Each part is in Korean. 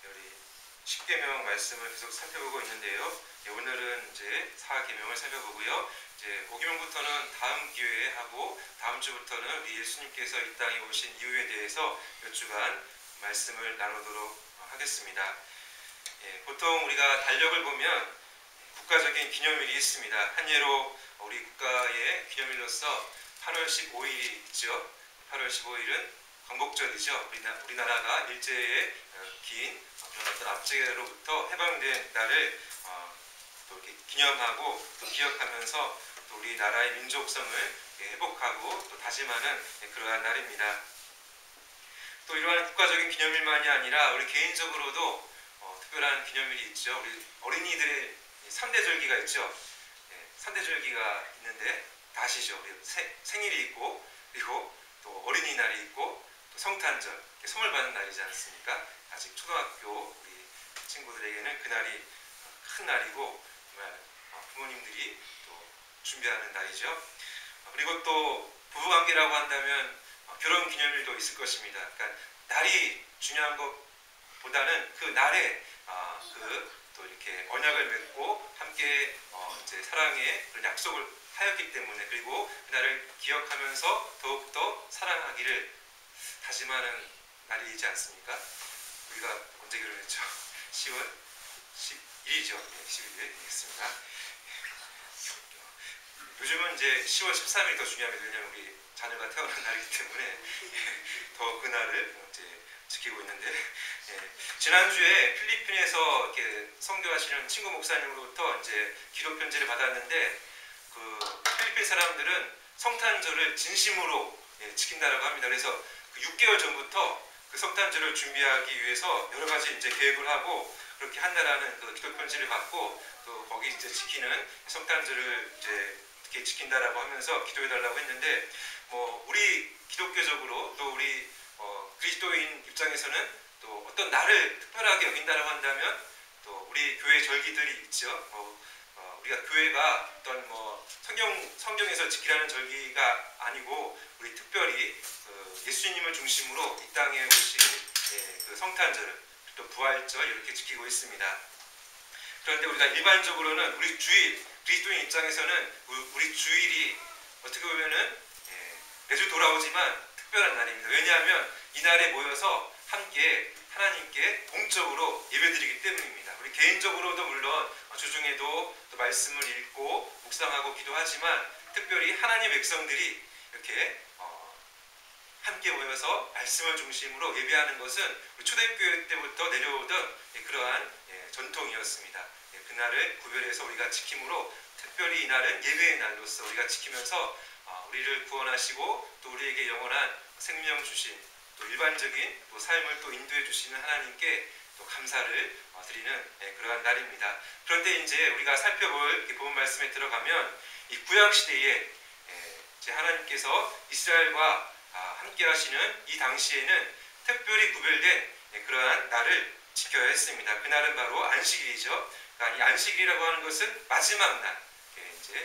우리 10계명 말씀을 계속 살펴보고 있는데요. 오늘은 이제 4계명을 살펴보고요. 이제 5계명부터는 다음 기회에 하고 다음 주부터는 우리 예수님께서 이 땅에 오신 이유에 대해서 몇 주간 말씀을 나누도록 하겠습니다. 보통 우리가 달력을 보면 국가적인 기념일이 있습니다. 한 예로 우리 국가의 기념일로서 8월 15일이 있죠. 8월 15일은 광복절이죠. 우리나라가 일제의 긴 그런 어떤 압제로부터 해방된 날을 또 이렇게 기념하고 또 기억하면서 또 우리나라의 민족성을 회복하고 또 다짐하는 그러한 날입니다. 또 이러한 국가적인 기념일만이 아니라 우리 개인적으로도 특별한 기념일이 있죠. 우리 어린이들의 3대 절기가 있죠. 3대 절기가 있는데 다 아시죠? 우리 생일이 있고 그리고 또 어린이날이 있고 또 성탄절, 선물 받는 날이지 않습니까? 아직 초등학교 우리 친구들에게는 그날이 큰 날이고 정말 부모님들이 또 준비하는 날이죠. 그리고 또 부부관계라고 한다면 결혼 기념일도 있을 것입니다. 그러니까 날이 중요한 것보다는 그 날에 또 이렇게 언약을 맺고 함께 이제 사랑의 그런 약속을 하였기 때문에 그리고 그날을 기억하면서 더욱더 사랑하기를 다짐하는 날이지 않습니까? 우리가 언제 결혼했죠? 10월 11일이죠. 11일 있습니다. 요즘은 이제 10월 13일이 더 중요합니다. 왜냐하면 우리 자녀가 태어난 날이기 때문에 더 그날을 이제 지키고 있는데 지난주에 필리핀에서 이렇게 선교하시는 친구 목사님으로부터 이제 기도 편지를 받았는데 그 필리핀 사람들은 성탄절을 진심으로 지킨다라고 합니다. 그래서 그 6개월 전부터 그 성탄절을 준비하기 위해서 여러 가지 이제 계획을 하고 그렇게 한다라는 그 기도 편지를 받고 또 거기 이제 지키는 성탄절을 이제 어떻게 지킨다라고 하면서 기도해달라고 했는데 뭐 우리 기독교적으로 또 우리 그리스도인 입장에서는 또 어떤 날을 특별하게 여긴다라고 한다면 또 우리 교회 절기들이 있죠. 우리가 교회가 어떤 성경에서 지키라는 절기가 아니고 우리 특별히 예수님을 중심으로 이 땅에 오신 그 성탄절을 또 부활절 이렇게 지키고 있습니다. 그런데 우리가 일반적으로는 우리 주일 그리스도인 입장에서는 우리 주일이 어떻게 보면은 매주 돌아오지만 특별한 날입니다. 왜냐하면 이 날에 모여서 함께 하나님께 공적으로 예배드리기 때문입니다. 우리 개인적으로도 물론 주중에도 또 말씀을 읽고 묵상하고 기도하지만 특별히 하나님의 백성들이 이렇게 함께 모여서 말씀을 중심으로 예배하는 것은 우리 초대교회 때부터 내려오던 그러한 전통이었습니다. 그날을 구별해서 우리가 지킴으로 특별히 이날은 예배의 날로서 우리가 지키면서 우리를 구원하시고 또 우리에게 영원한 생명 주신 또 일반적인 또 삶을 또 인도해 주시는 하나님께 또 감사를 드리는 그러한 날입니다. 그런데 이제 우리가 살펴볼 본 말씀에 들어가면 이 구약 시대에 이제 하나님께서 이스라엘과 함께 하시는 이 당시에는 특별히 구별된 그러한 날을 지켜야 했습니다. 그날은 바로 안식일이죠. 그러니까 이 안식일이라고 하는 것은 마지막 날,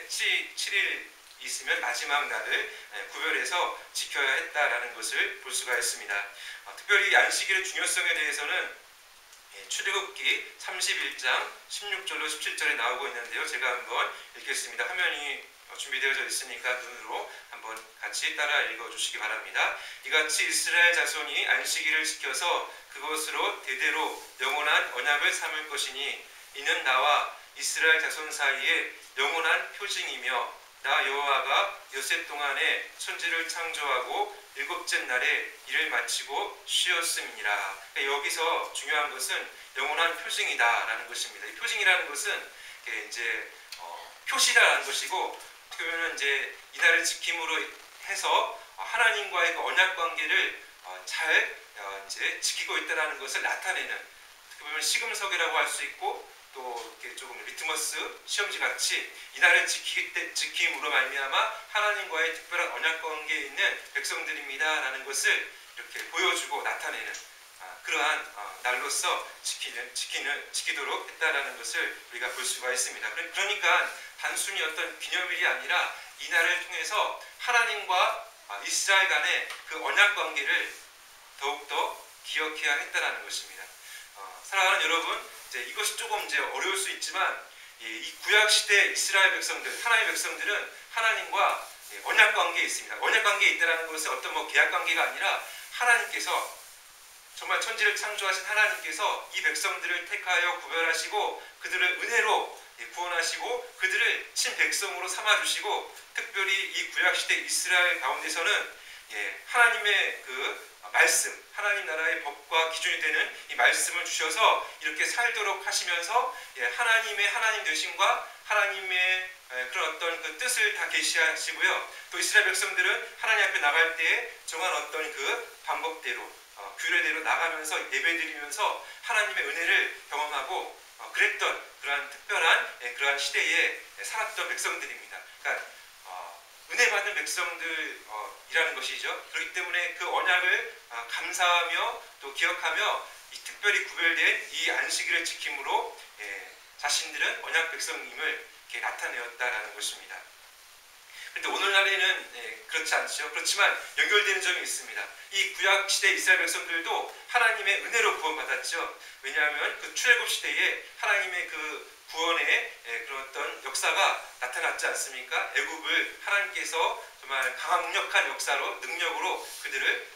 이제 7일 있으면 마지막 날을 구별해서 지켜야 했다라는 것을 볼 수가 있습니다. 특별히 안식일의 중요성에 대해서는 출애굽기 31장 16절로 17절에 나오고 있는데요. 제가 한번 읽겠습니다. 화면이 준비되어져 있으니까 눈으로 한번 같이 따라 읽어주시기 바랍니다. 이같이 이스라엘 자손이 안식일을 지켜서 그것으로 대대로 영원한 언약을 삼을 것이니 이는 나와 이스라엘 자손 사이에 영원한 표징이며 나 여호와가 엿새 동안에 천지를 창조하고 일곱째 날에 일을 마치고 쉬었음이니라. 그러니까 여기서 중요한 것은 영원한 표징이다라는 것입니다. 이 표징이라는 것은 이제 표시라는 것이고 어떻게 보면 이제 이날을 지킴으로 해서 하나님과의 그 언약 관계를 잘 이제 지키고 있다라는 것을 나타내는 어떻게 보면 시금석이라고 할 수 있고 또 이렇게 조금 리트머스 시험지 같이 이날을 지킴으로 말미암아 하나님과의 특별한 언약 관계에 있는 백성들입니다라는 것을 이렇게 보여주고 나타내는 그러한 날로서 지키도록 했다라는 것을 우리가 볼 수가 있습니다. 그러니까 단순히 어떤 기념일이 아니라 이 날을 통해서 하나님과 이스라엘 간의 그 언약 관계를 더욱더 기억해야 했다라는 것입니다. 사랑하는 여러분, 이제 이것이 조금 이제 어려울 수 있지만 이 구약 시대 이스라엘 백성들, 하나님의 백성들은 하나님과 언약 관계에 있습니다. 언약 관계에 있다는 것은 어떤 뭐 계약 관계가 아니라 하나님께서 정말 천지를 창조하신 하나님께서 이 백성들을 택하여 구별하시고 그들을 은혜로 구원하시고 그들을 친백성으로 삼아주시고 특별히 이 구약시대 이스라엘 가운데서는 하나님의 그 말씀, 하나님 나라의 법과 기준이 되는 이 말씀을 주셔서 이렇게 살도록 하시면서 하나님의 하나님 되심과 하나님의 그런 어떤 그 뜻을 다 계시하시고요. 또 이스라엘 백성들은 하나님 앞에 나갈 때에 정한 어떤 그 방법대로 규례대로 나가면서 예배드리면서 하나님의 은혜를 경험하고 그랬던 그러한 특별한 그러한 시대에 살았던 백성들입니다. 그러니까 은혜 받는 백성들이라는 것이죠. 그렇기 때문에 그 언약을 감사하며 또 기억하며 이 특별히 구별된 이 안식일을 지킴으로 자신들은 언약 백성임을 이렇게 나타내었다라는 것입니다. 그런데 오늘날에는 그렇지 않죠. 그렇지만 연결되는 점이 있습니다. 이 구약 시대 이스라엘 백성들도 하나님의 은혜로 구원받았죠. 왜냐하면 그 출애굽 시대에 하나님의 그 구원의 그런 어떤 역사가 나타났지 않습니까? 애굽을 하나님께서 정말 강력한 역사로 능력으로 그들을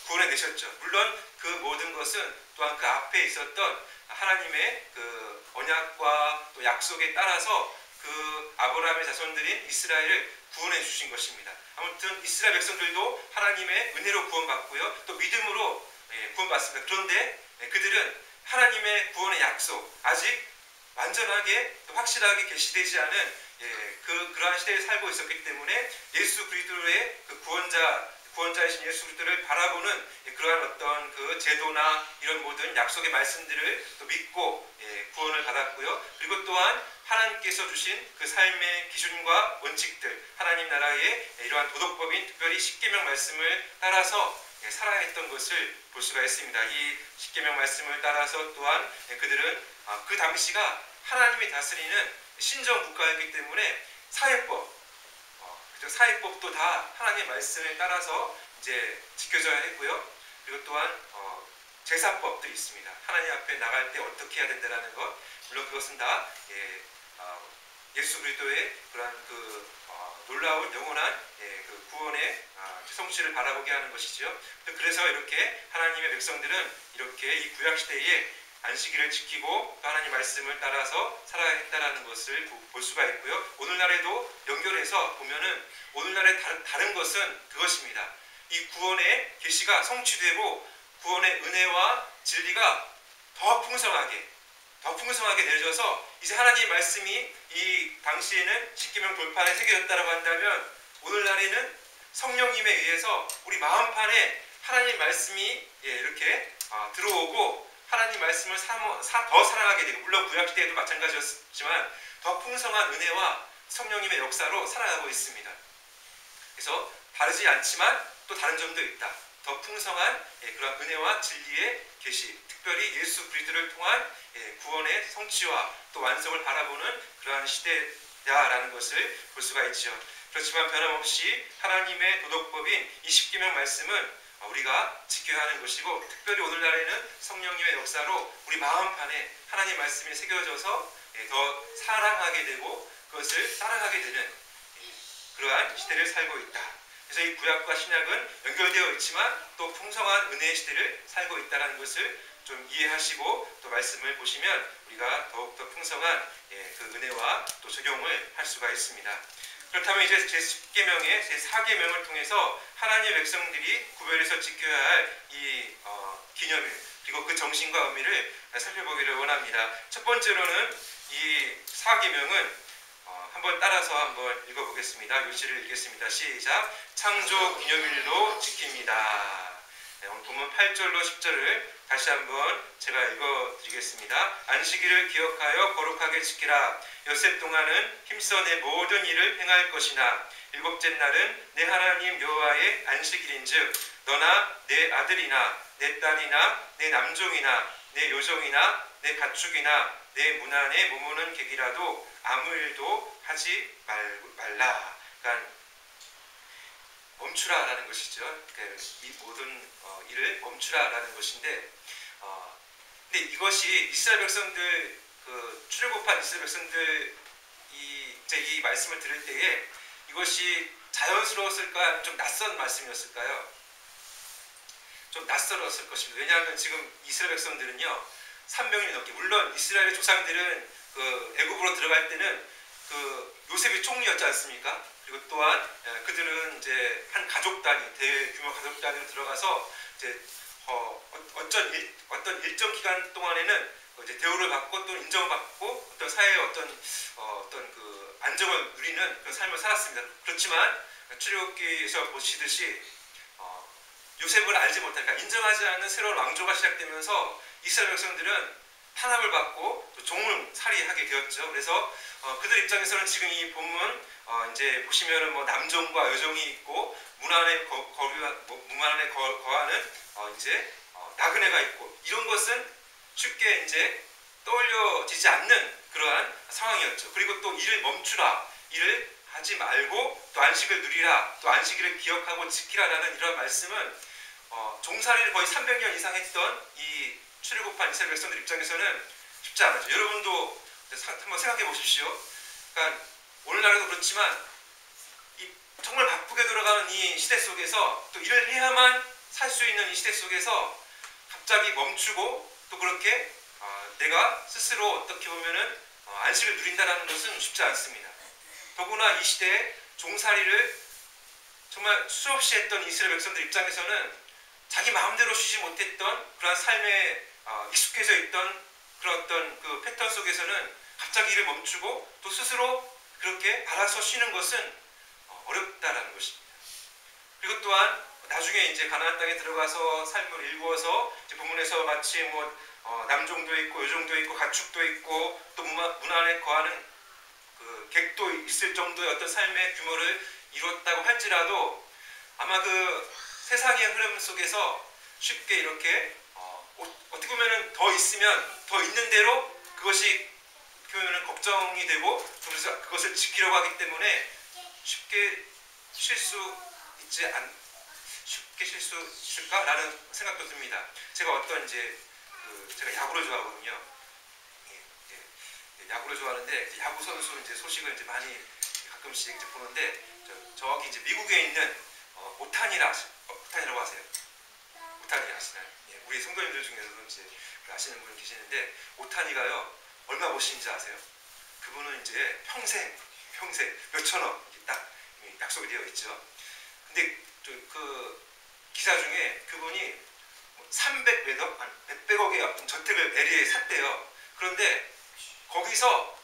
구원해 내셨죠. 물론 그 모든 것은 또한 그 앞에 있었던 하나님의 그 언약과 또 약속에 따라서 그 아브라함의 자손들인 이스라엘을 구원해 주신 것입니다. 아무튼 이스라엘 백성들도 하나님의 은혜로 구원받고요. 또 믿음으로 구원받습니다. 그런데 그들은 하나님의 구원의 약속 아직 완전하게 확실하게 계시되지 않은 그러한 시대에 살고 있었기 때문에 예수 그리스도의 그 구원자이신 예수 그리스도를 바라보는 그러한 어떤 그 제도나 이런 모든 약속의 말씀들을 또 믿고 구원을 받았고요. 그리고 또한 하나님께서 주신 그 삶의 기준과 원칙들, 하나님 나라의 이러한 도덕법인 특별히 십계명 말씀을 따라서 살아했던 것을 볼 수가 있습니다. 이 십계명 말씀을 따라서 또한 그들은 그 당시가 하나님이 다스리는 신정 국가였기 때문에 사회법도 다 하나님의 말씀에 따라서 이제 지켜져야 했고요. 그리고 또한 제사법도 있습니다. 하나님 앞에 나갈 때 어떻게 해야 된다는 것, 물론 그것은 다 예수 그리스도의 그러한 그 놀라운 영원한 그 구원의 성취를 바라보게 하는 것이죠. 그래서 이렇게 하나님의 백성들은 이렇게 이 구약 시대에 안식일을 지키고 또 하나님 말씀을 따라서 살아야 했다라는 것을 볼 수가 있고요. 오늘날에도 연결해서 보면은 오늘날의 다른 것은 그것입니다. 이 구원의 계시가 성취되고 구원의 은혜와 진리가 더 풍성하게 내려져서 이제 하나님의 말씀이 이 당시에는 십계명 돌판에 새겨졌다고 한다면 오늘날에는 성령님에 의해서 우리 마음판에 하나님 말씀이 이렇게 들어오고 하나님 말씀을 더 사랑하게 되고, 물론 구약시대에도 마찬가지였지만 더 풍성한 은혜와 성령님의 역사로 살아가고 있습니다. 그래서 다르지 않지만 또 다른 점도 있다. 더 풍성한 그런 은혜와 진리의 계시, 특별히 예수 그리스도를 통한 구원의 성취와 또 완성을 바라보는 그러한 시대야라는 것을 볼 수가 있죠. 그렇지만 변함없이 하나님의 도덕법인 이 십계명 말씀은 우리가 지켜야 하는 것이고, 특별히 오늘날에는 성령님의 역사로 우리 마음판에 하나님 말씀이 새겨져서 더 사랑하게 되고 그것을 따라가게 되는 그러한 시대를 살고 있다. 그래서 이 구약과 신약은 연결되어 있지만 또 풍성한 은혜의 시대를 살고 있다는 것을 좀 이해하시고 또 말씀을 보시면 우리가 더욱더 풍성한 그 은혜와 또 적용을 할 수가 있습니다. 그렇다면 이제 제10계명의 제4계명을 통해서 하나님의 백성들이 구별해서 지켜야 할 이 기념일 그리고 그 정신과 의미를 살펴보기를 원합니다. 첫 번째로는 이 4계명은 한번 따라서 한번 읽어보겠습니다. 요시를 읽겠습니다. 시작. 창조 기념일로 지킵니다. 오늘 본문 8절로 10절을 다시 한번 제가 읽어드리겠습니다. 안식일을 기억하여 거룩하게 지키라. 엿새 동안은 힘써 내 모든 일을 행할 것이나 일곱째 날은 내 하나님 여호와의 안식일인즉 너나 내 아들이나 내 딸이나 내 남종이나 내 요종이나 내 가축이나 내 문 안에 머무는 객이라도 아무 일도 하지 말라. 그러니까 멈추라라는 것이죠. 이 모든 일을 멈추라라는 것인데 근데 이것이 이스라엘 백성들 출애굽한 이스라엘 백성들 이제 이 말씀을 들을 때에 이것이 자연스러웠을까, 좀 낯선 말씀이었을까요? 좀 낯설었을 것입니다. 왜냐하면 지금 이스라엘 백성들은요 300년이 넘게, 물론 이스라엘의 조상들은 애굽으로 들어갈 때는 요셉의 총리였지 않습니까? 그리고 또한 그들은 이제 한 가족 단위, 대규모 가족 단위로 들어가서 이제 어떤 일정 기간 동안에는 이제 대우를 받고 또 인정받고 어떤 사회의 어떤 그 안정을 누리는 그런 삶을 살았습니다. 그렇지만 출애굽기에서 보시듯이 요셉을 알지 못하니까 인정하지 않는 새로운 왕조가 시작되면서 이스라엘 백성들은 탄압을 받고 또 종살이하게 되었죠. 그래서 그들 입장에서는 지금 이 본문 이제 보시면은 뭐 남종과 여종이 있고 문 안에 거하는 이제 나그네가 있고, 이런 것은 쉽게 이제 떠올려지지 않는 그러한 상황이었죠. 그리고 또 일을 멈추라, 일을 하지 말고 또 안식을 누리라, 또 안식일을 기억하고 지키라라는 이런 말씀은 종살이를 거의 300년 이상 했던 이 출애굽한 이스라엘 백성들 입장에서는 쉽지 않았죠. 여러분도 한번 생각해 보십시오. 그러니까 오늘날에도 그렇지만 정말 바쁘게 돌아가는 이 시대 속에서 또 일을 해야만 살 수 있는 이 시대 속에서 갑자기 멈추고 또 그렇게 내가 스스로 어떻게 보면은 안식을 누린다는 것은 쉽지 않습니다. 더구나 이 시대에 종살이를 정말 수없이 했던 이스라엘 백성들 입장에서는 자기 마음대로 쉬지 못했던 그런 삶에 익숙해져 있던 그런 어떤 그 패턴 속에서는 갑자기 일을 멈추고 또 스스로 그렇게 알아서 쉬는 것은 어렵다라는 것입니다. 그리고 또한 나중에 이제 가나안 땅에 들어가서 삶을 일구어서 이제 본문에서 마치 남종도 있고 여종도 있고 가축도 있고 또 문 안에 거하는 그 객도 있을 정도의 어떤 삶의 규모를 이뤘다고 할지라도 아마 그 세상의 흐름 속에서 쉽게 이렇게 어떻게 보면은 더 있으면 더 있는 대로 그것이 어떻게 보면은 걱정이 되고, 그래서 그것을 지키려고 하기 때문에 쉽게 쉴 수 있을까라는 생각도 듭니다. 제가 제가 야구를 좋아하거든요. 야구를 좋아하는데 야구 선수 이제 소식을 이제 많이 가끔씩 이제 보는데 저기 이제 미국에 있는 오타니라고 아세요? 오타니 아시나요? 예, 우리 성도님들 중에서도 이제 아시는 분 계시는데 오타니가요 얼마 버시는지 아세요? 그분은 이제 평생 몇천억 딱 약속이 되어 있죠. 근데 그 기사 중에 그분이 100백억의 어떤 저택을 LA에 샀대요. 그런데 거기서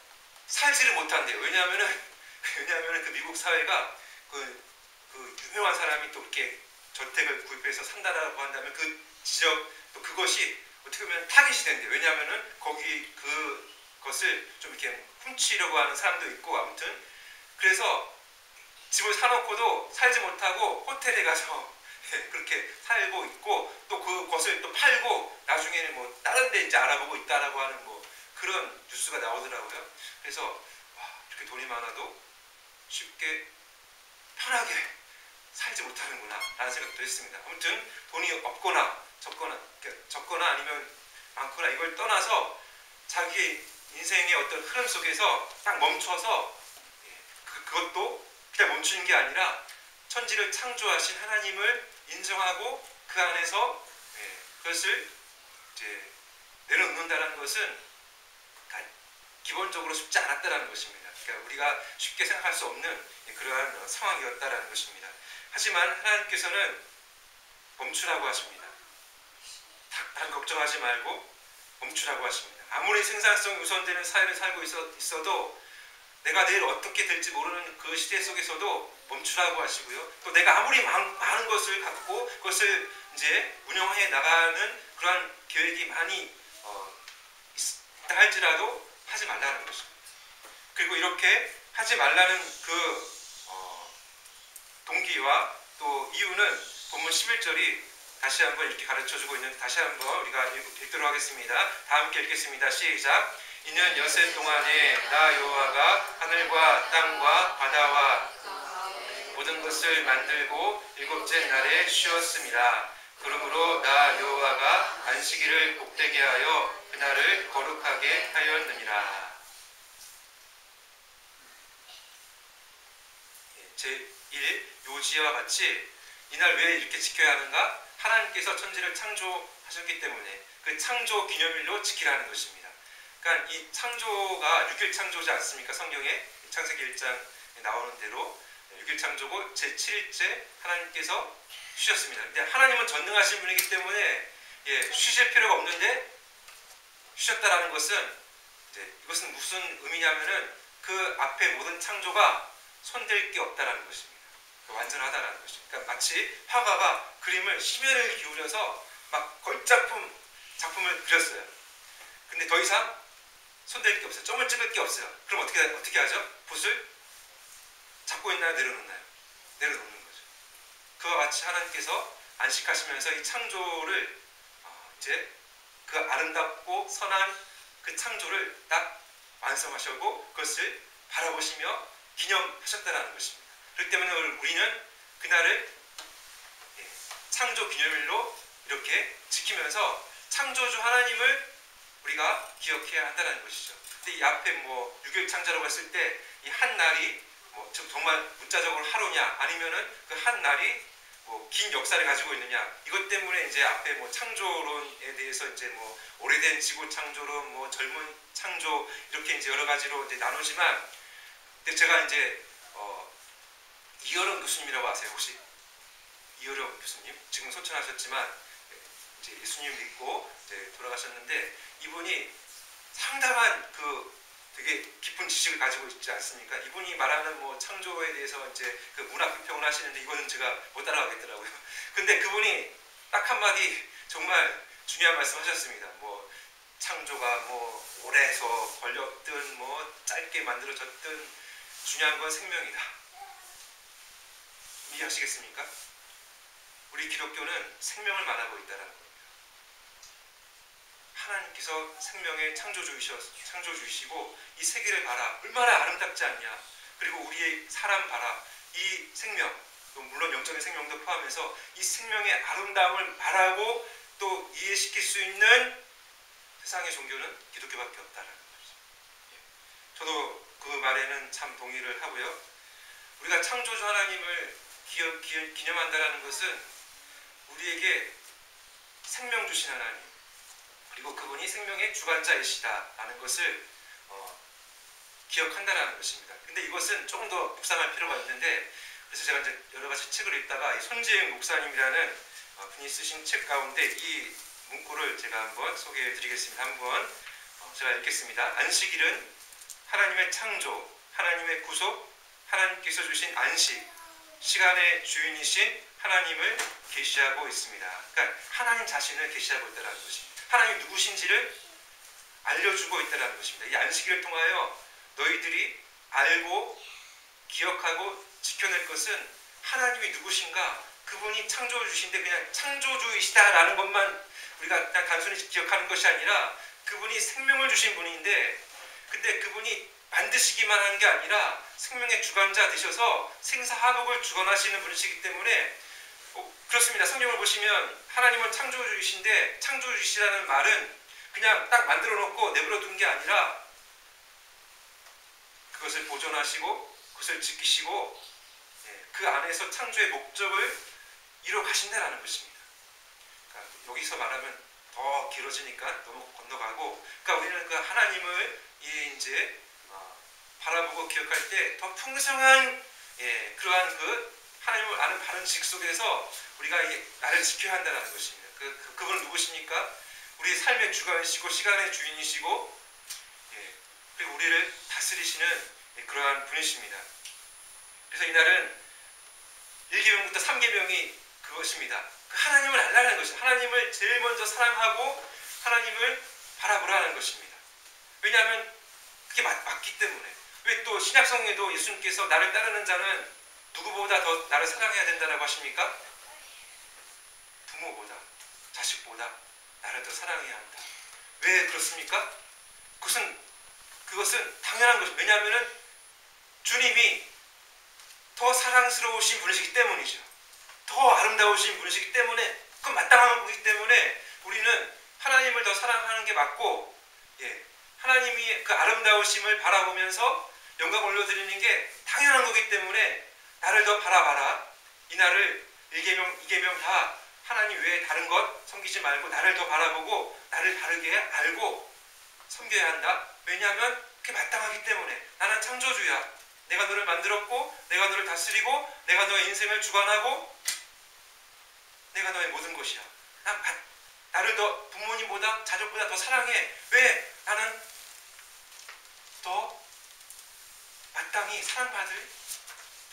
살지를 못한대요. 왜냐하면은 그 미국 사회가 그 유명한 사람이 또 이렇게 저택을 구입해서 산다라고 한다면 그 지역 또 그것이 어떻게 보면 타깃이 된대요. 왜냐하면은 거기 그것을 좀 이렇게 훔치려고 하는 사람도 있고, 아무튼 그래서 집을 사놓고도 살지 못하고 호텔에 가서 그렇게 살고 있고, 또 그것을 또 팔고 나중에는 뭐 다른 데 이제 알아보고 있다라고 하는 뭐 그런 뉴스가 나오더라고요. 그래서 이렇게 돈이 많아도 쉽게 편하게 살지 못하는구나 라는 생각도 했습니다. 아무튼 돈이 없거나 적거나 아니면 많거나 이걸 떠나서 자기 인생의 어떤 흐름 속에서 딱 멈춰서 그것도 그냥 멈추는 게 아니라 천지를 창조하신 하나님을 인정하고 그 안에서 그것을 이제 내려놓는다는 것은 기본적으로 쉽지 않았다는 것입니다. 그러니까 우리가 쉽게 생각할 수 없는 그러한 상황이었다는 것입니다. 하지만 하나님께서는 멈추라고 하십니다. 다른 걱정하지 말고 멈추라고 하십니다. 아무리 생산성이 우선되는 사회를 살고 있어도 내가 내일 어떻게 될지 모르는 그 시대 속에서도 멈추라고 하시고요. 또 내가 아무리 많은 것을 갖고 그것을 이제 운영해 나가는 그러한 계획이 많이 있다 할지라도 하지 말라는 것입니다. 그리고 이렇게 하지 말라는 그 동기와 또 이유는 본문 11절이 다시 한번 이렇게 가르쳐주고 있는데, 다시 한번 우리가 읽도록 하겠습니다. 다 함께 읽겠습니다. 시작. 이는 여세 동안에 나 여호와가 하늘과 땅과 바다와 모든 것을 만들고 일곱째 날에 쉬었습니다. 그러므로 나 여호와가 안식일을 복되게 하여 그날을 거룩하게 하였느니라. 제1 요지와 같이 이날 왜 이렇게 지켜야 하는가? 하나님께서 천지를 창조하셨기 때문에 그 창조 기념일로 지키라는 것입니다. 그러니까 이 창조가 6일 창조지 않습니까? 성경에 창세기 1장에 나오는 대로 6일 창조고 제7일째 하나님께서 쉬셨습니다. 근데 하나님은 전능하신 분이기 때문에 쉬실 필요가 없는데 쉬셨다라는 것은 이것은 무슨 의미냐면은 그 앞에 모든 창조가 손댈 게 없다라는 것입니다. 완전하다라는 것입니다. 그러니까 마치 화가가 그림을 심혈을 기울여서 막 작품을 그렸어요. 근데 더 이상 손댈 게 없어요. 점을 찍을 게 없어요. 그럼 어떻게 하죠? 붓을 잡고 있나요? 내려놓나요? 내려놓는 거죠. 그와 같이 하나님께서 안식하시면서 이 창조를 이제 그 아름답고 선한 그 창조를 딱 완성하시고 그것을 바라보시며 기념하셨다는 것입니다. 그렇기 때문에 우리는 그날을 창조 기념일로 이렇게 지키면서 창조주 하나님을 우리가 기억해야 한다는 것이죠. 근데 이 앞에 6일 창조라고 했을 때 이 한 날이 정말 문자적으로 하루냐 아니면은 그 한 날이 긴 역사를 가지고 있느냐 이것 때문에 이제 앞에 창조론에 대해서 이제 오래된 지구 창조론 젊은 창조 이렇게 이제 여러 가지로 이제 나누지만 근데 제가 이제 이어령 교수님이라고 아세요 혹시? 이어령 교수님 지금 소천하셨지만 이제 예수님 믿고 이제 돌아가셨는데 이분이 상당한 되게 깊은 지식을 가지고 있지 않습니까? 이분이 말하는 창조에 대해서 이제 그 문학 비평을 하시는데 이거는 제가 못 따라가겠더라고요. 근데 그분이 딱 한마디 정말 중요한 말씀 하셨습니다. 창조가 오래서 걸렸든 짧게 만들어졌든 중요한 건 생명이다. 이해하시겠습니까? 우리 기독교는 생명을 말하고 있다는 겁니다. 하나님께서 생명의 창조주이시고 이 세계를 봐라. 얼마나 아름답지 않냐. 그리고 우리의 사람 봐라. 이 생명, 물론 영적인 생명도 포함해서 이 생명의 아름다움을 말하고 또 이해시킬 수 있는 세상의 종교는 기독교밖에 없다는 거죠. 저도 그 말에는 참 동의를 하고요. 우리가 창조주 하나님을 기념한다는 것은 우리에게 생명 주신 하나님 그리고 그분이 생명의 주관자이시다라는 것을 기억한다는 것입니다. 근데 이것은 조금 더 묵상할 필요가 있는데 그래서 제가 이제 여러 가지 책을 읽다가 이 손재영 목사님이라는 분이 쓰신 책 가운데 이 문구를 제가 한번 소개해 드리겠습니다. 한번 제가 읽겠습니다. 안식일은 하나님의 창조, 하나님의 구속, 하나님께서 주신 안식, 시간의 주인이신 하나님을 계시하고 있습니다. 그러니까 하나님 자신을 계시하고 있다는 것입니다. 하나님 누구신지를 알려주고 있다는 것입니다. 이 안식일을 통하여 너희들이 알고 기억하고 지켜낼 것은 하나님이 누구신가 그분이 창조주신데 그냥 창조주이시다라는 것만 우리가 그냥 단순히 기억하는 것이 아니라 그분이 생명을 주신 분인데 근데 그분이 만드시기만 한 게 아니라 생명의 주관자 되셔서 생사화복을 주관하시는 분이시기 때문에 그렇습니다. 성경을 보시면 하나님은 창조주이신데 창조주이시라는 말은 그냥 딱 만들어 놓고 내버려 둔 게 아니라 그것을 보존하시고 그것을 지키시고 그 안에서 창조의 목적을 이루어 가신다는 것입니다. 그러니까 여기서 말하면 더 길어지니까 너무 건너가고 그러니까 우리는 그 하나님을 이제 바라보고 기억할 때 더 풍성한 그러한 그 하나님을 아는 바른 지식 속에서 우리가 나를 지켜야 한다는 것입니다. 그분은 누구십니까? 우리 삶의 주관이시고 시간의 주인이시고 그리고 우리를 다스리시는 그러한 분이십니다. 그래서 이날은 1계명부터 3계명이 그것입니다. 그 하나님을 알라는 것입니다. 하나님을 제일 먼저 사랑하고 하나님을 바라보라는 것입니다. 왜냐하면 그게 맞기 때문에. 왜 또 신약성경에도 예수님께서 나를 따르는 자는 누구보다 더 나를 사랑해야 된다고 하십니까? 부모보다 자식보다 나를 더 사랑해야 한다. 왜 그렇습니까? 그것은 당연한 것입니다. 왜냐하면 주님이 더 사랑스러우신 분이시기 때문이죠. 더 아름다우신 분이시기 때문에 그건 마땅한 거기 때문에 우리는 하나님을 더 사랑하는 게 맞고, 하나님이 그 아름다우심을 바라보면서 영광 올려드리는 게 당연한 거기 때문에 나를 더 바라봐라. 이 날을 1계명, 2계명 다 하나님 외에 다른 것 섬기지 말고 나를 더 바라보고 나를 바르게 알고 섬겨야 한다. 왜냐하면 그게 마땅하기 때문에. 나는 창조주야. 내가 너를 만들었고 내가 너를 다스리고 내가 너의 인생을 주관하고 내가 너의 모든 것이야. 나를 더 부모님보다 자녀보다 더 사랑해. 왜? 나는 더 마땅히 사랑받을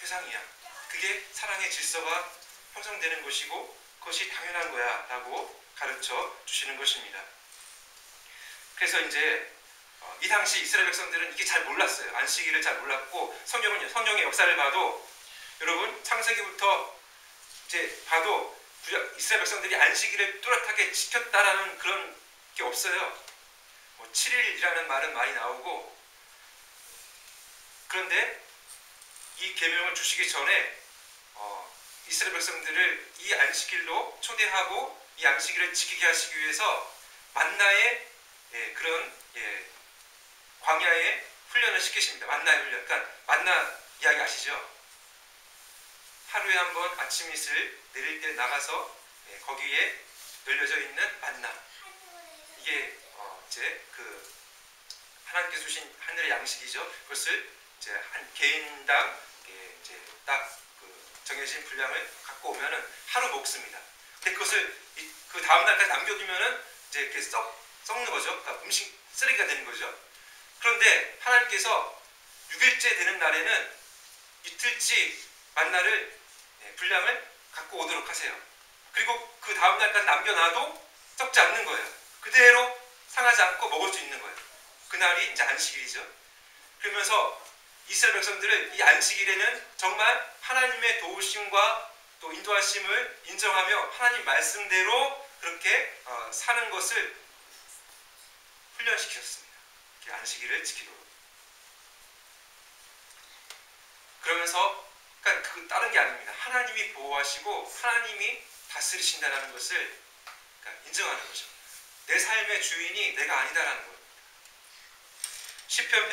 대상이야. 그게 사랑의 질서가 형성되는 것이고 그것이 당연한 거야 라고 가르쳐 주시는 것입니다. 그래서 이제 이 당시 이스라엘 백성들은 이게 잘 몰랐어요. 안식일을 잘 몰랐고 성경의 역사를 봐도 여러분 창세기부터 이제 봐도 이스라엘 백성들이 안식일을 뚜렷하게 지켰다라는 그런 게 없어요. 7일이라는 말은 많이 나오고, 그런데 이 계명을 주시기 전에 이스라엘 백성들을 이 안식일로 초대하고 이 안식일을 지키게 하시기 위해서 만나의 그런 광야의 훈련을 시키십니다. 만나의 훈련. 그러니까 만나 이야기 아시죠? 하루에 한 번 아침 이슬 내릴 때 나가서 거기에 널려져 있는 만나. 이게 이제 그 하나님께서 주신 하늘의 양식이죠. 그것을 이제 한 개인당 이제 딱 그 정해진 분량을 갖고 오면은 하루 먹습니다. 근데 그것을 그 다음 날까지 남겨두면은 이제 이렇게 썩는 거죠. 그러니까 음식 쓰레기가 되는 거죠. 그런데 하나님께서 6일째 되는 날에는 이틀치 만나를 분량을 갖고 오도록 하세요. 그리고 그 다음 날까지 남겨놔도 썩지 않는 거예요. 그대로 상하지 않고 먹을 수 있는 거예요. 그날이 이제 안식일이죠. 그러면서 이스라엘 백성들은 이 안식일에는 정말 하나님의 도우심과 또 인도하심을 인정하며 하나님 말씀대로 그렇게 사는 것을 훈련시켰습니다. 안식일을 지키도록. 그러면서 그러니까 그 다른 게 아닙니다. 하나님이 보호하시고 하나님이 다스리신다는 것을 그러니까 인정하는 거죠. 내 삶의 주인이 내가 아니다라는 거예요. 시편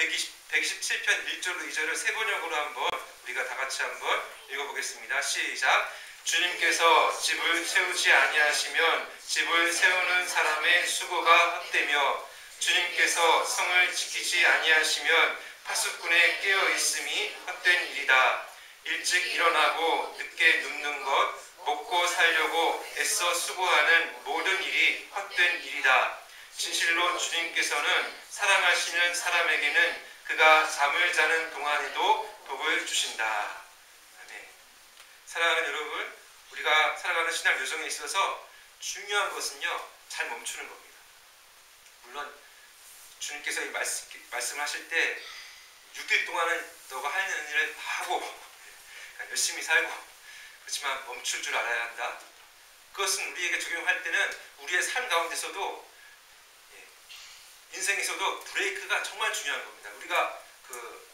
127편 1절로 2절을 세 번역으로 한번 우리가 다 같이 한번 읽어보겠습니다. 시작. 주님께서 집을 세우지 아니하시면 집을 세우는 사람의 수고가 헛되며 주님께서 성을 지키지 아니하시면 파수꾼의 깨어 있음이 헛된 일이다. 일찍 일어나고 늦게 눕는 것, 먹고 살려고 애써 수고하는 모든 일이 헛된 일이다. 진실로 주님께서는 사랑하시는 사람에게는 그가 잠을 자는 동안에도 복을 주신다. 네. 사랑하는 여러분, 우리가 살아가는 신앙 여정에 있어서 중요한 것은요, 잘 멈추는 겁니다. 물론 주님께서 이 말씀하실 때 6일 동안은 너가 하는 일을 다 하고 그러니까 열심히 살고 그렇지만 멈출 줄 알아야 한다. 그것은 우리에게 적용할 때는 우리의 삶 가운데서도 인생에서도 브레이크가 정말 중요한 겁니다. 우리가 그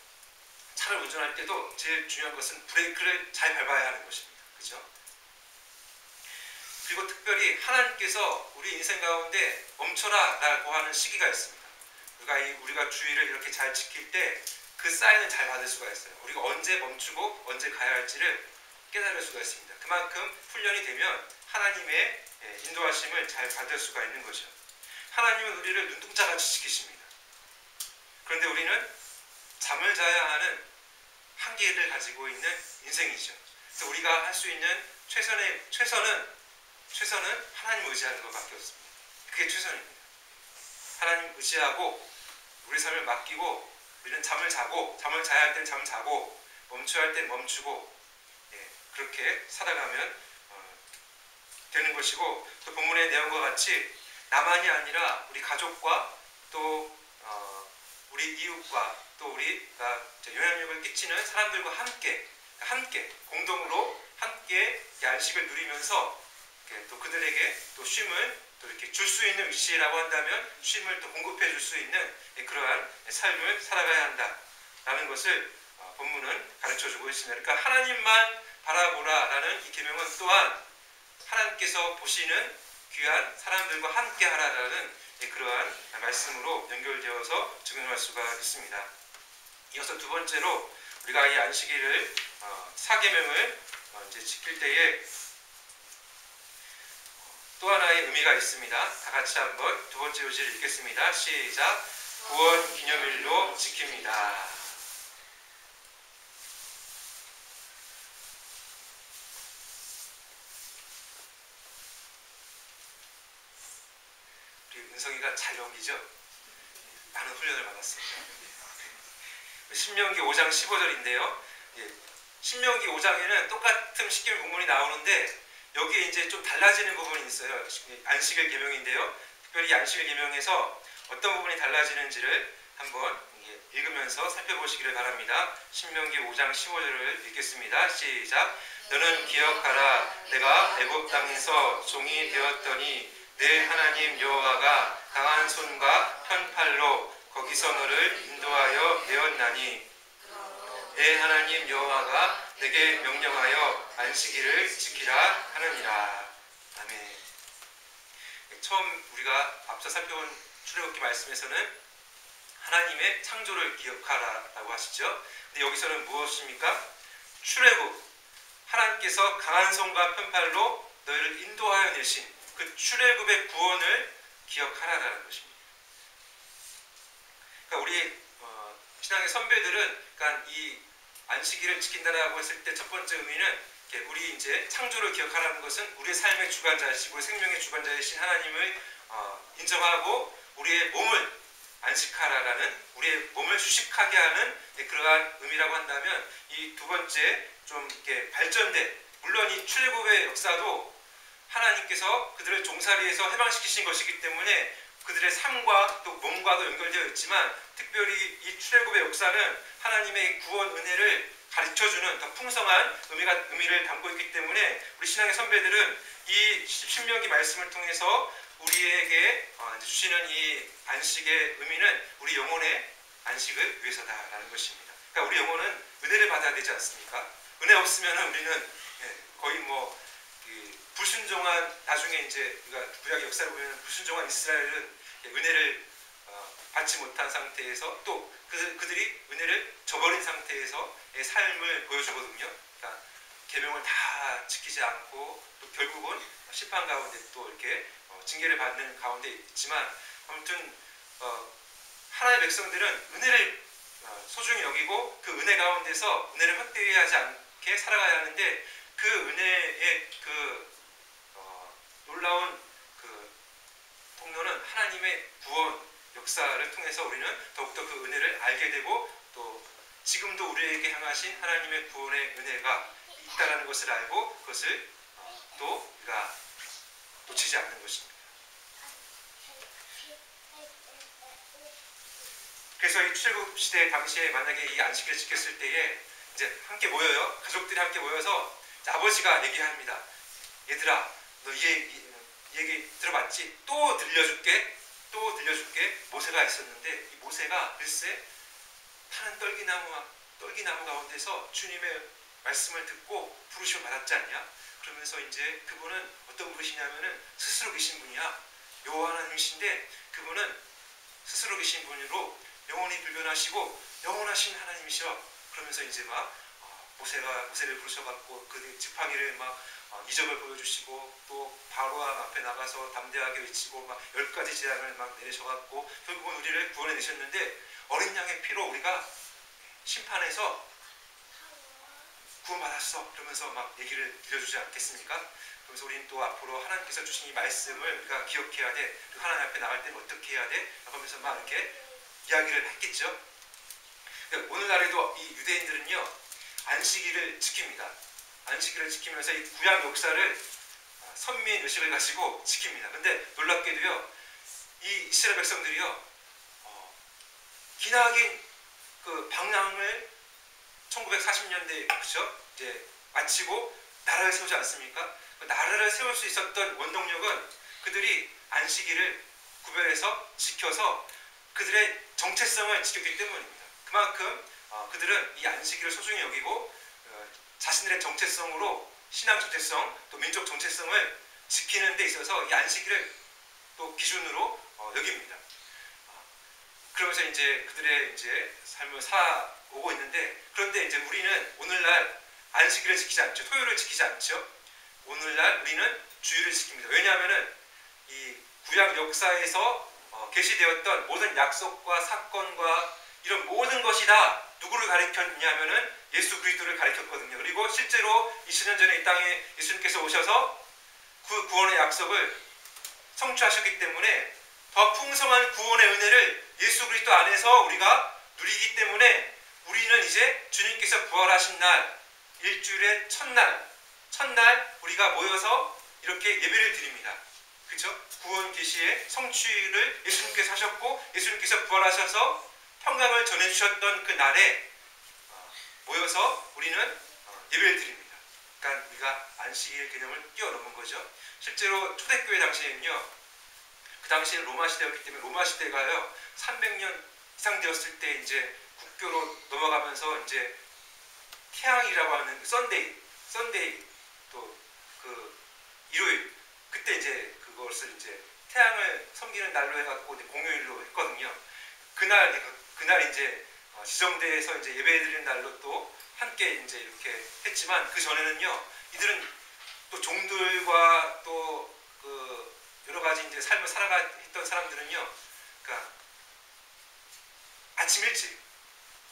차를 운전할 때도 제일 중요한 것은 브레이크를 잘 밟아야 하는 것입니다. 그렇죠? 그리고 특별히 하나님께서 우리 인생 가운데 멈춰라 라고 하는 시기가 있습니다. 우리가 주의를 이렇게 잘 지킬 때 그 사인을 잘 받을 수가 있어요. 우리가 언제 멈추고 언제 가야 할지를 깨달을 수가 있습니다. 그만큼 훈련이 되면 하나님의 인도하심을 잘 받을 수가 있는 거죠. 하나님은 우리를 눈동자같이 지키십니다. 그런데 우리는 잠을 자야 하는 한계를 가지고 있는 인생이죠. 그래서 우리가 할 수 있는 최선은 하나님을 의지하는 것밖에 없습니다. 그게 최선입니다. 하나님 의지하고 우리 삶을 맡기고 우리는 잠을 자야 할 땐 잠 자고 멈춰야 할 땐 멈추고 그렇게 살아가면 되는 것이고, 또 본문의 내용과 같이 나만이 아니라 우리 가족과 또 우리 이웃과 또 우리가 영향력을 끼치는 사람들과 함께 공동으로 함께 안식을 누리면서 또 그들에게 또 쉼을 또 이렇게 줄 수 있는 위치라고 한다면 쉼을 또 공급해 줄 수 있는 그러한 삶을 살아가야 한다라는 것을 본문은 가르쳐 주고 있습니다. 그러니까 하나님만 바라보라라는 이 계명은 또한 하나님께서 보시는 귀한 사람들과 함께 하라라는 그러한 말씀으로 연결되어서 적용할 수가 있습니다. 이어서 두 번째로 우리가 이 안식일을 사계명을 이제 지킬 때에 또 하나의 의미가 있습니다. 다 같이 한번 두 번째 요지를 읽겠습니다. 시작. 구원 기념일로 지킵니다. 우리 은성이가 잘 연기죠? 많은 훈련을 받았습니다. 신명기 5장 15절인데요. 신명기 5장에는 똑같은 십계명 본문이 나오는데 여기에 이제 좀 달라지는 부분이 있어요. 안식일 계명인데요. 특별히 안식일 계명에서 어떤 부분이 달라지는지를 한번 읽으면서 살펴보시기를 바랍니다. 신명기 5장 15절을 읽겠습니다. 시작. 너는 기억하라. 내가 애굽 땅에서 종이 되었더니 내 하나님 여호와가 강한 손과 편팔로 거기서 너를 인도하여 내었나니 내 하나님 여호와가 내게 명령하여 안식일을 지키라 하느니라. 아멘. 처음 우리가 앞서 살펴본 출애굽기 말씀에서는 하나님의 창조를 기억하라라고 하시죠. 근데 여기서는 무엇입니까? 출애굽, 하나님께서 강한 손과 편팔로 너희를 인도하여 내신 그 출애굽의 구원을 기억하라라는 것입니다. 그러니까 우리 신앙의 선배들은 그러니까 이 안식일을 지킨다라고 했을 때 첫 번째 의미는 우리 이제 창조를 기억하라는 것은 우리의 삶의 주관자이시고 우리 생명의 주관자이신 하나님을 인정하고 우리의 몸을 안식하라라는 우리의 몸을 휴식하게 하는 그러한 의미라고 한다면 이 두 번째 좀 이렇게 발전된 물론 이 출애굽의 역사도 하나님께서 그들을 종살이에서 해방시키신 것이기 때문에 그들의 삶과 또 몸과도 연결되어 있지만 특별히 이 출애굽의 역사는 하나님의 구원 은혜를 가르쳐주는 더 풍성한 의미를 담고 있기 때문에 우리 신앙의 선배들은 이 신명기 말씀을 통해서 우리에게 주시는 이 안식의 의미는 우리 영혼의 안식을 위해서다라는 것입니다. 그러니까 우리 영혼은 은혜를 받아야 되지 않습니까? 은혜 없으면 우리는 거의 뭐 불순종한 나중에 이제 우리가 구약의 역사를 보면 불순종한 이스라엘은 은혜를 받지 못한 상태에서 또 그들이 은혜를 저버린 상태에서의 삶을 보여주거든요. 그러니까 계명을 다 지키지 않고 또 결국은 심판 가운데 또 이렇게 징계를 받는 가운데 있지만 아무튼 하나님의 백성들은 은혜를 소중히 여기고 그 은혜 가운데서 은혜를 헛되이 하지 않게 살아가야 하는데 그 은혜의 놀라운 통로는 하나님의 구원 역사를 통해서 우리는 더욱더 그 은혜를 알게 되고 또 지금도 우리에게 향하신 하나님의 구원의 은혜가 있다는 것을 알고 그것을 또 우리가 놓치지 않는 것입니다. 그래서 이 출애굽 시대 당시에 만약에 이 안식일을 지켰을 때에 이제 함께 모여요. 가족들이 함께 모여서 아버지가 얘기합니다. 얘들아, 너 이 얘기 들어봤지? 또 들려줄게. 모세가 있었는데 이 모세가 글쎄 타는 떨기나무 가운데서 주님의 말씀을 듣고 부르심을 받았지 않냐? 그러면서 이제 그분은 어떤 분이시냐면은 스스로 계신 분이야. 여호와 하나님이신데 그분은 스스로 계신 분으로 영원히 불변하시고 영원하신 하나님이셔. 그러면서 이제 막 모세를 부르셔갖고 그 지팡이를 막 이적을 보여주시고 또 바로왕 앞에 나가서 담대하게 외치고 막 10가지 재앙을 막 내리셔갖고 결국은 우리를 구원해 내셨는데 어린 양의 피로 우리가 심판해서 구원받았어. 그러면서 막 얘기를 들려주지 않겠습니까? 그래서 우리는 또 앞으로 하나님께서 주신 이 말씀을 우리가 기억해야 돼. 그리고 하나님 앞에 나갈 때는 어떻게 해야 돼? 그러면서 막 이렇게 이야기를 했겠죠. 오늘날에도 이 유대인들은요 안식일을 지킵니다. 안식일을 지키면서 이 구약 역사를 선민 의식을 가지고 지킵니다. 근데 놀랍게도요 이 이스라엘 백성들이요 기나긴 그 방랑을 1940년대에 그렇죠? 이제 마치고 나라를 세우지 않습니까? 그 나라를 세울 수 있었던 원동력은 그들이 안식일을 구별해서 지켜서 그들의 정체성을 지켰기 때문입니다. 그만큼 그들은 이 안식일을 소중히 여기고 자신들의 정체성으로 신앙 정체성 또 민족 정체성을 지키는 데 있어서 이 안식일을 또 기준으로 여깁니다. 그러면서 이제 그들의 이제 삶을 살아오고 있는데, 그런데 이제 우리는 오늘날 안식일을 지키지 않죠. 토요일을 지키지 않죠. 오늘날 우리는 주일을 지킵니다. 왜냐하면은 이 구약 역사에서 계시되었던 모든 약속과 사건과 이런 모든 것이 다 누구를 가리켰냐면은 예수 그리스도를 가리켰거든요. 그리고 실제로 2000년 전에 이 땅에 예수님께서 오셔서 그 구원의 약속을 성취하셨기 때문에 더 풍성한 구원의 은혜를 예수 그리스도 안에서 우리가 누리기 때문에 우리는 이제 주님께서 부활하신 날, 일주일의 첫날 우리가 모여서 이렇게 예배를 드립니다. 그렇죠? 구원 계시의 성취를 예수님께서 하셨고 예수님께서 부활하셔서 평강을 전해주셨던 그 날에 모여서 우리는 예배를 드립니다. 그러니까 우리가 안식일 개념을 뛰어넘은 거죠. 실제로 초대교회 당시에는요, 그 당시에 로마 시대였기 때문에 로마 시대가요 300년 이상 되었을 때 이제 국교로 넘어가면서 이제 태양이라고 하는 썬데이 또 그 일요일, 그때 이제 그것을 이제 태양을 섬기는 날로 해갖고 이제 공휴일로 했거든요. 그날 이제 지정대에서 이제 예배드리는 날로 또 함께 이제 이렇게 했지만, 그 전에는요 이들은 또 종들과 또 그 여러 가지 이제 삶을 살아갔던 사람들은요, 그러니까 아침 일찍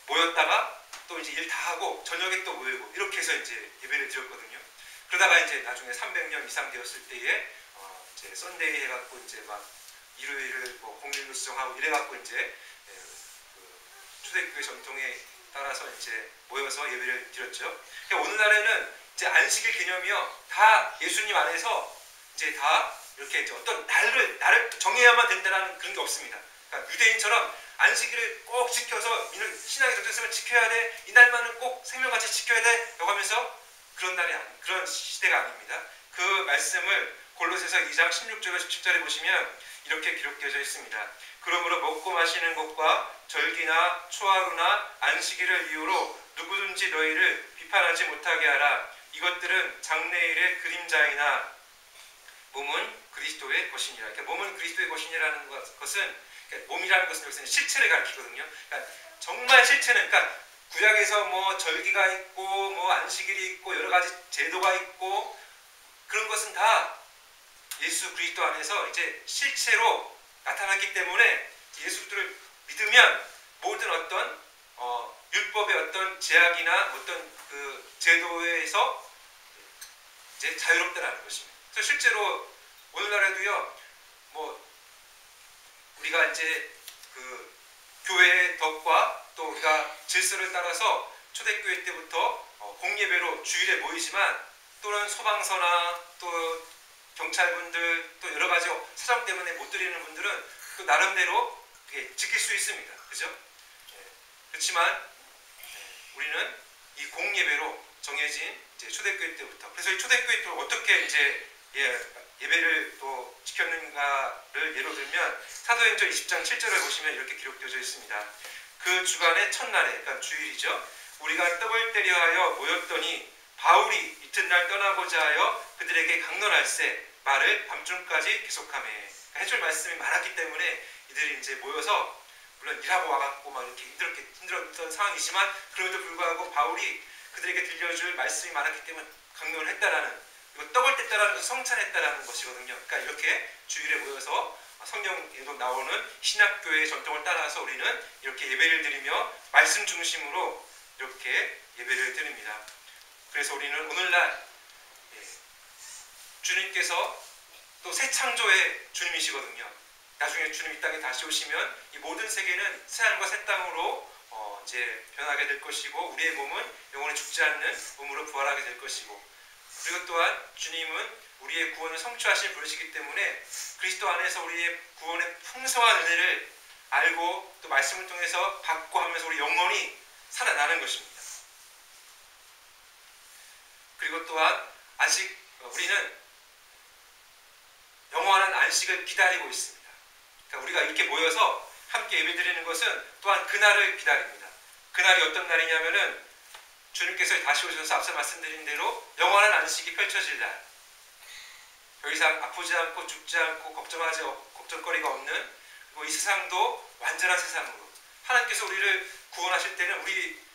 모였다가 또 이제 일 다 하고 저녁에 또 모이고 이렇게 해서 이제 예배를 드렸거든요. 그러다가 이제 나중에 300년 이상 되었을 때에 이제 썬데이 해갖고 이제 막 일요일을 뭐 공휴일로 지정하고 이래갖고 이제 그 초대교회 전통에 따라서 이제 모여서 예배를 드렸죠. 그러니까 오늘날에는 이제 안식일 개념이요 다 예수님 안에서 이제 다 이렇게 이제 어떤 나를 정해야만 된다는 그런 게 없습니다. 그러니까 유대인처럼 안식일을 꼭 지켜서 신앙의 정체성을 지켜야 돼, 이 날만은 꼭 생명같이 지켜야 돼 라고 하면서 그런 시대가 아닙니다. 그 말씀을 골로새서 2장 16절과 17절에 보시면 이렇게 기록되어져 있습니다. 그러므로 먹고 마시는 것과 절기나 초하루나 안식일을 이유로 누구든지 너희를 비판하지 못하게 하라. 이것들은 장래일의 그림자이나 몸은 그리스도의 것이니라. 그러니까 몸은 그리스도의 것이니라는 것은, 그러니까 몸이라는 것은 여기서는 실체를 가리키거든요. 그러니까 정말 실체는, 그러니까 구약에서 뭐 절기가 있고 뭐 안식일이 있고 여러 가지 제도가 있고 그런 것은 다 예수 그리스도 안에서 이제 실체로 나타났기 때문에 예수를 믿으면 모든 어떤 율법의 어떤 제약이나 어떤 그 제도에서 이제 자유롭다라는 것입니다. 그래서 실제로 오늘날에도요, 뭐 우리가 이제 그 교회의 덕과 또 우리가 질서를 따라서 초대교회 때부터 공예배로 주일에 모이지만, 또는 소방서나 또 경찰분들 또 여러 가지 사정 때문에 못 드리는 분들은 또 나름대로 지킬 수 있습니다. 그죠? 그렇지만 우리는 이 공예배로 정해진 이제 초대교회 때부터, 그래서 이 초대교회 때 어떻게 이제 예배를 또 지켰는가를 예로 들면 사도행전 20장 7절을 보시면 이렇게 기록되어져 있습니다. 그 주간의 첫날에, 그러니까 주일이죠, 우리가 떡을 때려 하여 모였더니 바울이 이튿날 떠나고자 하여 그들에게 강론할세 말을 밤중까지 계속하며, 그러니까 해줄 말씀이 많았기 때문에 이들이 이제 모여서 물론 일하고 와갖고 막 이렇게 힘들었던 상황이지만 그럼에도 불구하고 바울이 그들에게 들려줄 말씀이 많았기 때문에 강론을 했다라는, 그리고 떡을 뗐다라는 것을 성찬했다라는 것이거든요. 그러니까 이렇게 주일에 모여서 성경에도 나오는 신학교의 전통을 따라서 우리는 이렇게 예배를 드리며 말씀 중심으로 이렇게 예배를 드립니다. 그래서 우리는 오늘날 주님께서 또 새 창조의 주님이시거든요. 나중에 주님 이 땅에 다시 오시면 이 모든 세계는 새 하늘과 새 땅으로 이제 변하게 될 것이고, 우리의 몸은 영원히 죽지 않는 몸으로 부활하게 될 것이고, 그리고 또한 주님은 우리의 구원을 성취하신 분이시기 때문에 그리스도 안에서 우리의 구원의 풍성한 은혜를 알고 또 말씀을 통해서 받고 하면서 우리 영원히 살아나는 것입니다. 그리고 또한 우리는 영원한 안식을 기다리고 있습니다. 그러니까 우리가 이렇게 모여서 함께 예배드리는 것은 또한 그날을 기다립니다. 그날이 어떤 날이냐면은 주님께서 다시 오셔서 앞서 말씀드린 대로 영원한 안식이 펼쳐질 날, 더 이상 아프지 않고 죽지 않고 걱정거리가 없는, 그리고 이 세상도 완전한 세상으로 하나님께서 우리를 구원하실 때는 우리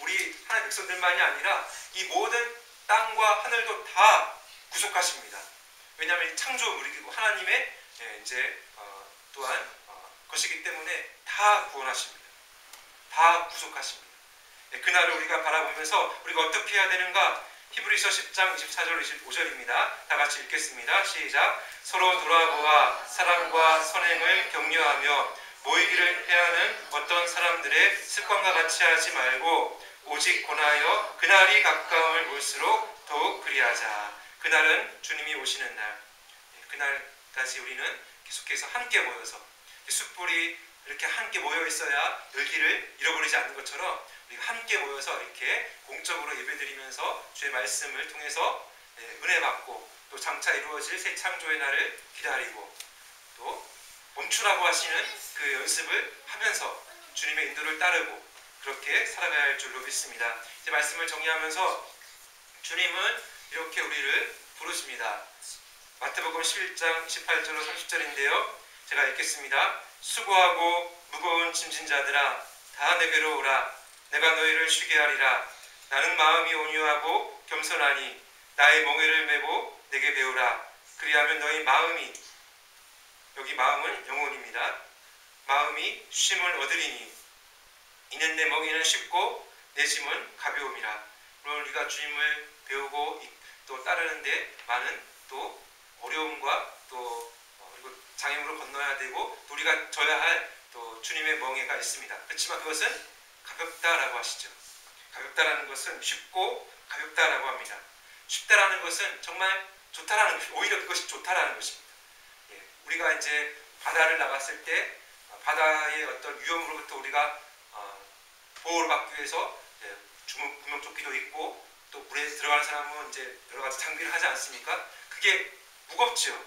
우리 하나님 백성들만이 아니라 이 모든 땅과 하늘도 다 구속하십니다. 왜냐하면 창조 우리고 하나님의 이제 또한 것이기 때문에 다 구원하십니다. 다 구속하십니다. 그날을 우리가 바라보면서 우리가 어떻게 해야 되는가? 히브리서 10장 24절 25절입니다. 다 같이 읽겠습니다. 시작. 서로 돌아보아 사랑과 선행을 격려하며 모이기를 해하는 어떤 사람들의 습관과 같이 하지 말고 오직 권하여 그날이 가까움을 볼수록 더욱 그리하자. 그날은 주님이 오시는 날. 그날까지 우리는 계속해서 함께 모여서 숯불이 이렇게 함께 모여 있어야 열기를 잃어버리지 않는 것처럼 우리가 함께 모여서 이렇게 공적으로 예배드리면서 주의 말씀을 통해서 은혜 받고 또 장차 이루어질 새 창조의 날을 기다리고 또 멈추라고 하시는 그 연습을 하면서 주님의 인도를 따르고 그렇게 살아가야 할 줄로 믿습니다. 이제 말씀을 정리하면서 주님은 이렇게 우리를 부르십니다. 마태복음 11장 28절로 30절인데요. 제가 읽겠습니다. 수고하고 무거운 짐진 자들아 다 내게로 오라. 내가 너희를 쉬게 하리라. 나는 마음이 온유하고 겸손하니 나의 멍에를 메고 내게 배우라. 그리하면 너희 마음이, 여기 마음은 영혼입니다. 마음이 쉼을 얻으리니 이는 내 멍에는 쉽고 내 짐은 가벼움이라. 물론 우리가 주님을 배우고 또 따르는데 많은 또 어려움과 또 그리고 장애물을 건너야 되고 또 우리가 져야 할 또 주님의 멍에가 있습니다. 그렇지만 그것은 가볍다라고 하시죠. 가볍다라는 것은 쉽고 가볍다라고 합니다. 쉽다라는 것은 정말 좋다라는 것이, 오히려 그것이 좋다라는 것입니다. 우리가 이제 바다를 나갔을 때 바다의 어떤 위험으로부터 우리가 보호를 받기 위해서 구명조끼도 입고 또 물에 들어가는 사람은 이제 여러 가지 장비를 하지 않습니까? 그게 무겁죠.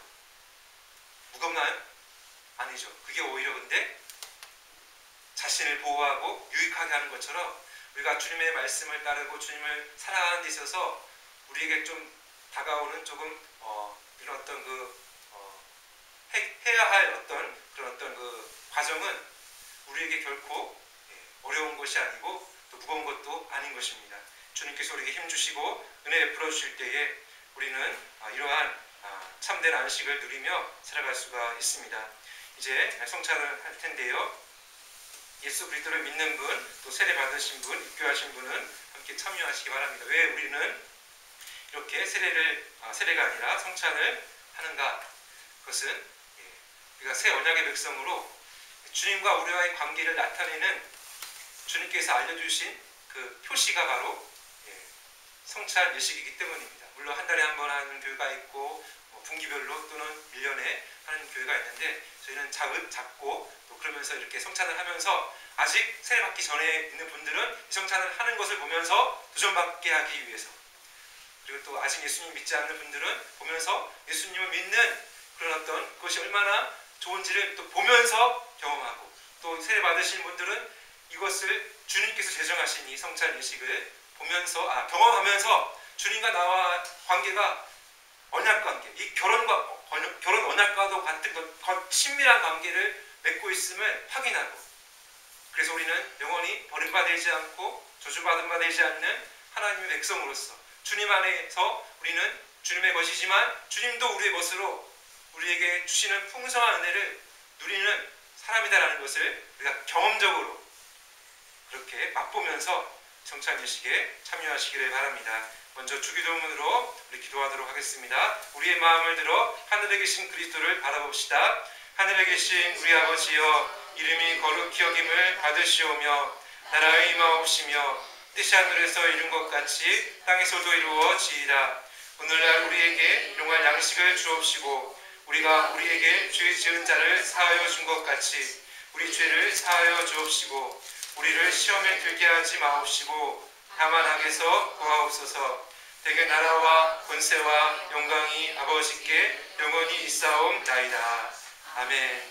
무겁나요? 아니죠. 그게 오히려 근데 자신을 보호하고 유익하게 하는 것처럼 우리가 주님의 말씀을 따르고 주님을 사랑하는 데 있어서 우리에게 좀 다가오는 조금 이런 어떤 해야 할 어떤 그런 어떤 과정은 우리에게 결코 어려운 것이 아니고 또 무거운 것도 아닌 것입니다. 주님께서 우리에게 힘주시고 은혜 베풀어 주실 때에 우리는 이러한 참된 안식을 누리며 살아갈 수가 있습니다. 이제 성찬을 할 텐데요. 예수 그리스도를 믿는 분, 또 세례 받으신 분, 입교하신 분은 함께 참여하시기 바랍니다. 왜 우리는 이렇게 세례가 아니라 성찬을 하는가? 그것은 우리가 새 언약의 백성으로 주님과 우리와의 관계를 나타내는 주님께서 알려주신 그 표시가 바로 성찬 예식이기 때문입니다. 물론 한 달에 한 번 하는 교회가 있고 분기별로 또는 1년에 하는 교회가 있는데 저희는 작고 또 그러면서 이렇게 성찬을 하면서 아직 세례받기 전에 있는 분들은 이 성찬을 하는 것을 보면서 도전받게 하기 위해서, 그리고 또 아직 예수님 믿지 않는 분들은 보면서 예수님을 믿는 그런 어떤 것이 얼마나 좋은지를 또 보면서 경험하고, 또 세례 받으신 분들은 이것을 주님께서 제정하신 이 성찬 예식을 보면서 경험하면서 주님과 나와 관계가 언약관계, 이 결혼 언약과도 같은 친밀한 관계를 맺고 있음을 확인하고, 그래서 우리는 영원히 버림받지 않고 저주받은 바 되지 않는 하나님의 백성으로서 주님 안에서 우리는 주님의 것이지만 주님도 우리의 것으로 우리에게 주시는 풍성한 은혜를 누리는 사람이다라는 것을 우리가 경험적으로 그렇게 맛보면서 성찬 예식에 참여하시기를 바랍니다. 먼저 주기도문으로 우리 기도하도록 하겠습니다. 우리의 마음을 들어 하늘에 계신 그리스도를 바라봅시다. 하늘에 계신 우리 아버지여, 이름이 거룩히 여김을 받으시오며 나라의 임하옵시며 뜻이 하늘에서 이룬 것 같이 땅에서도 이루어지이다. 오늘날 우리에게 일용할 양식을 주옵시고 우리가 우리에게 죄 지은 자를 사하여 준 것 같이 우리 죄를 사하여 주옵시고 우리를 시험에 들게 하지 마옵시고 다만 악에서 구하옵소서. 대개 나라와 권세와 영광이 아버지께 영원히 있사옵나이다. 아멘.